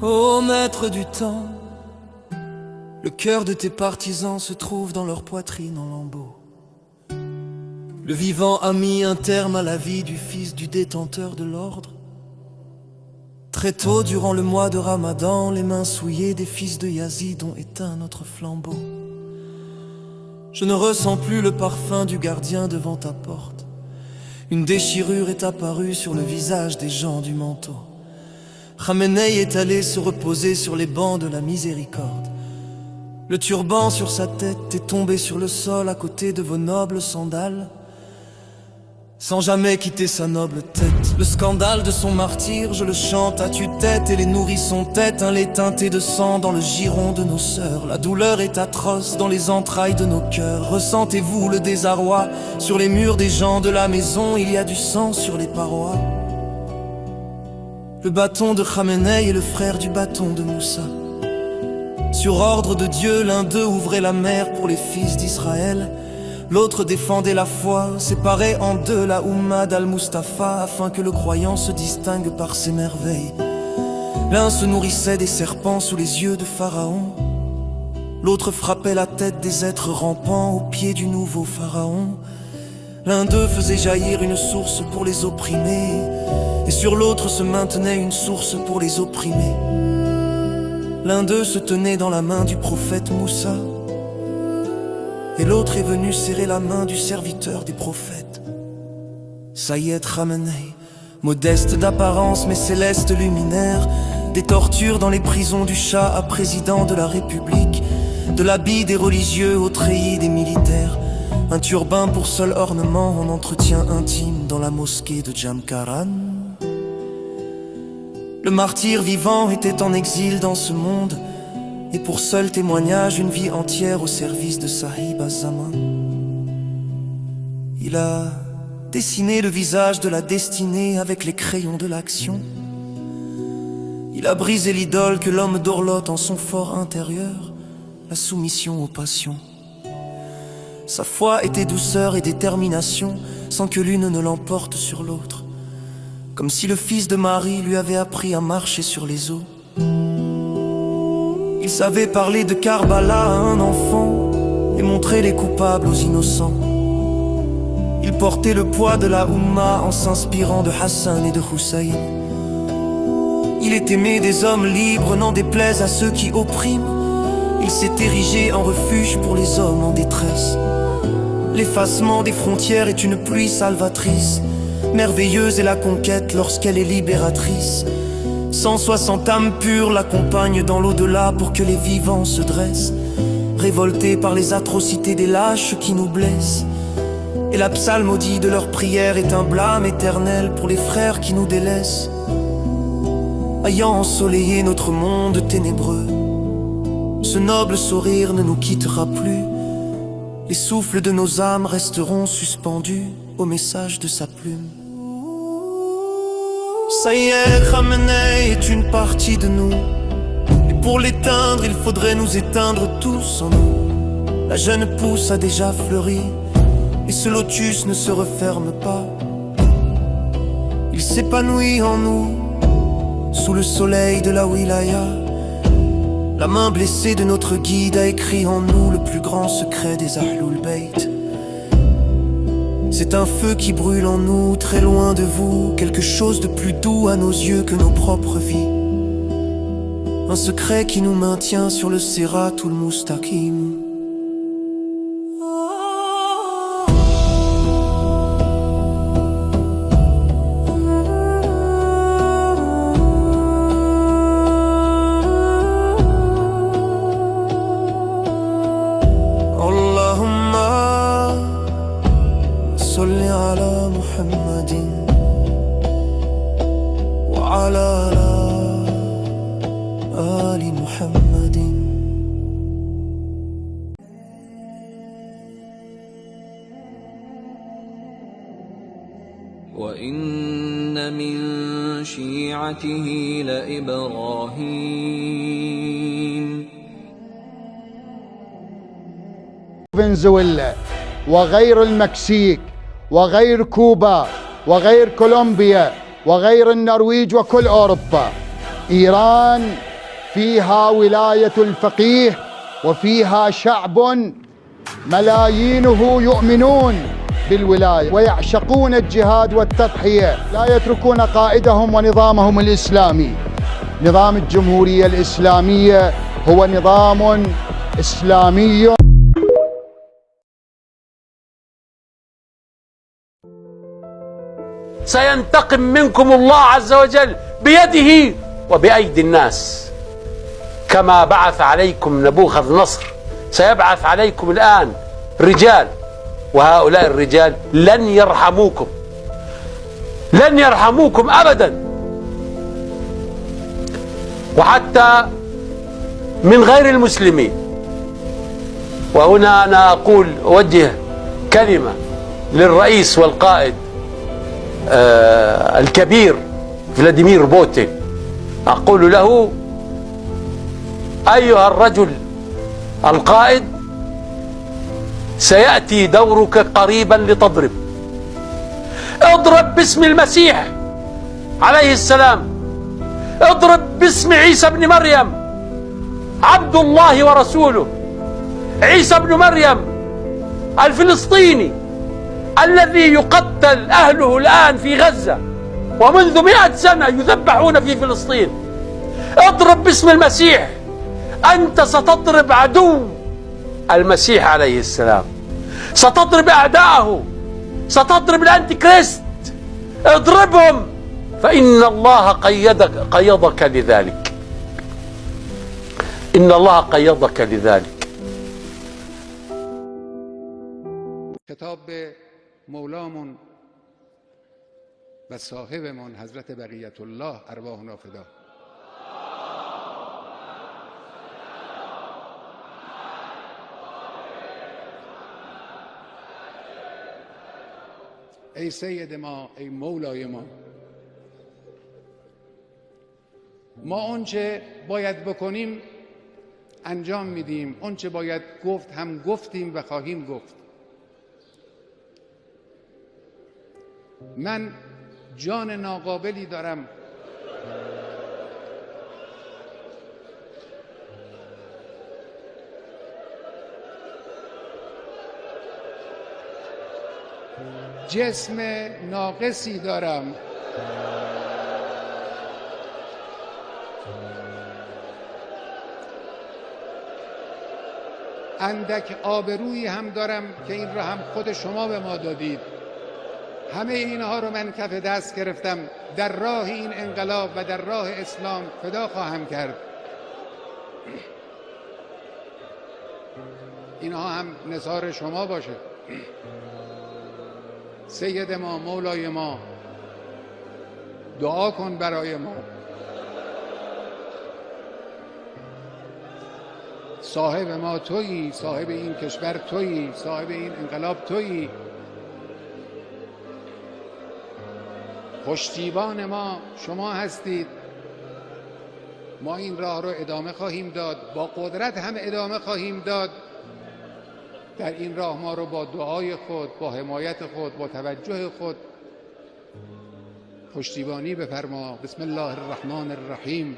Ô maître du temps, le cœur de tes partisans se trouve dans leur poitrine en lambeaux. Le vivant a mis un terme à la vie du fils du détenteur de l'ordre. Très tôt durant le mois de Ramadan, les mains souillées des fils de Yazid ont éteint notre flambeau. Je ne ressens plus le parfum du gardien devant ta porte. Une déchirure est apparue sur le visage des gens du manteau. Khamenei est allé se reposer sur les bancs de la miséricorde. Le turban sur sa tête est tombé sur le sol à côté de vos nobles sandales, sans jamais quitter sa noble tête. Le scandale de son martyr, je le chante à tue-tête, et les nourrissons tête, un lait teinté de sang dans le giron de nos sœurs. La douleur est atroce dans les entrailles de nos cœurs. Ressentez-vous le désarroi? Sur les murs des gens de la maison, il y a du sang sur les parois. Le bâton de Khamenei est le frère du bâton de Moussa. Sur ordre de Dieu, l'un d'eux ouvrait la mer pour les fils d'Israël. L'autre défendait la foi, séparait en deux la Oumma d'Al-Mustafa, afin que le croyant se distingue par ses merveilles. L'un se nourrissait des serpents sous les yeux de Pharaon. L'autre frappait la tête des êtres rampants au pied du nouveau Pharaon. L'un d'eux faisait jaillir une source pour les opprimés, et sur l'autre se maintenait une source pour les opprimés. L'un d'eux se tenait dans la main du prophète Moussa, et l'autre est venu serrer la main du serviteur des prophètes. Saïed Khamenei, modeste d'apparence mais céleste luminaire, des tortures dans les prisons du Shah à président de la République, de l'habit des religieux au treillis des militaires, un turbin pour seul ornement en entretien intime dans la mosquée de Jamkaran. Le martyr vivant était en exil dans ce monde, et pour seul témoignage une vie entière au service de Sahib Az-Zaman. Il a dessiné le visage de la destinée avec les crayons de l'action. Il a brisé l'idole que l'homme dorlote en son fort intérieur, la soumission aux passions. Sa foi était douceur et détermination, sans que l'une ne l'emporte sur l'autre, comme si le fils de Marie lui avait appris à marcher sur les eaux. Il savait parler de Karbala à un enfant et montrer les coupables aux innocents. Il portait le poids de la Oumma en s'inspirant de Hassan et de Hussein. Il est aimé des hommes libres, n'en déplaise à ceux qui oppriment. Il s'est érigé en refuge pour les hommes en détresse. L'effacement des frontières est une pluie salvatrice. Merveilleuse est la conquête lorsqu'elle est libératrice. 160 âmes pures l'accompagnent dans l'au-delà pour que les vivants se dressent, révoltés par les atrocités des lâches qui nous blessent. Et la psalmodie de leur prière est un blâme éternel pour les frères qui nous délaissent, ayant ensoleillé notre monde ténébreux. Ce noble sourire ne nous quittera plus. Les souffles de nos âmes resteront suspendus au message de sa plume. Saïed Khamenei est une partie de nous, et pour l'éteindre, il faudrait nous éteindre tous en nous. La jeune pousse a déjà fleuri, et ce lotus ne se referme pas. Il s'épanouit en nous, sous le soleil de la wilaya. La main blessée de notre guide a écrit en nous le plus grand secret des Ahlul Bayt. C'est un feu qui brûle en nous, très loin de vous, quelque chose de plus doux à nos yeux que nos propres vies. Un secret qui nous maintient sur le Siratul Mustaqim. صل على محمد وعلى آل محمد. وإن من شيعته لإبراهيم. فنزويلا وغير المكسيك وغير كوبا وغير كولومبيا وغير النرويج وكل أوروبا، إيران فيها ولاية الفقيه، وفيها شعب ملايينه يؤمنون بالولاية ويعشقون الجهاد والتضحية، لا يتركون قائدهم ونظامهم الإسلامي. نظام الجمهورية الإسلامية هو نظام إسلامي. سينتقم منكم الله عز وجل بيده وبأيدي الناس، كما بعث عليكم نبوخذ نصر سيبعث عليكم الآن رجال، وهؤلاء الرجال لن يرحموكم، لن يرحموكم أبدا. وحتى من غير المسلمين. وهنا أنا أوجه كلمة للرئيس والقائد الكبير فلاديمير بوتين، أقول له: أيها الرجل القائد، سيأتي دورك قريبا لتضرب. اضرب باسم المسيح عليه السلام، اضرب باسم عيسى بن مريم عبد الله ورسوله، عيسى بن مريم الفلسطيني الذي يقتل أهله الآن في غزة ومنذ 100 سنة يذبحون في فلسطين. اضرب باسم المسيح، أنت ستضرب عدو المسيح عليه السلام، ستضرب أعداءه، ستضرب الأنتي كريست. اضربهم، فإن الله قيضك لذلك، إن الله قيضك لذلك. خطاب به مولامون و صاحبمون حضرت بقیت الله ارواحنا فدا. ای سید ما، ای مولای ما اونچه باید بکنیم انجام میدیم، اونچه باید گفت هم گفتیم و خواهیم گفت. من جان ناقابلی دارم جسم ناقصی دارم، اندک آبرویی هم دارم که این را هم خود شما به ما دادید. همه اینها رو من کف دست گرفتم، در راه این انقلاب و در راه اسلام فدا خواهم کرد. اینها هم نثار شما باشه. سید ما، مولای ما، دعا کن برای ما. صاحب ما تویی، صاحب این کشور تویی، صاحب این انقلاب تویی. پشتیبان ما شما هستید. ما این راه رو ادامه خواهیم داد، با قدرت هم ادامه خواهیم داد. در این راه ما رو با دعای خود، با حمایت خود، با توجه خود پشتیبانی بفرما. بسم الله الرحمن الرحیم.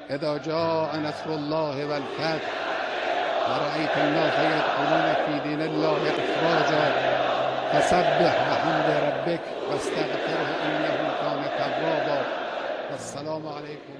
اذا جاء نصر الله والفتح ورأيت الناس يدخلون في دين الله افواجا فسبح بحمد ربك واستغفره انه كان توابا. والسلام عليكم.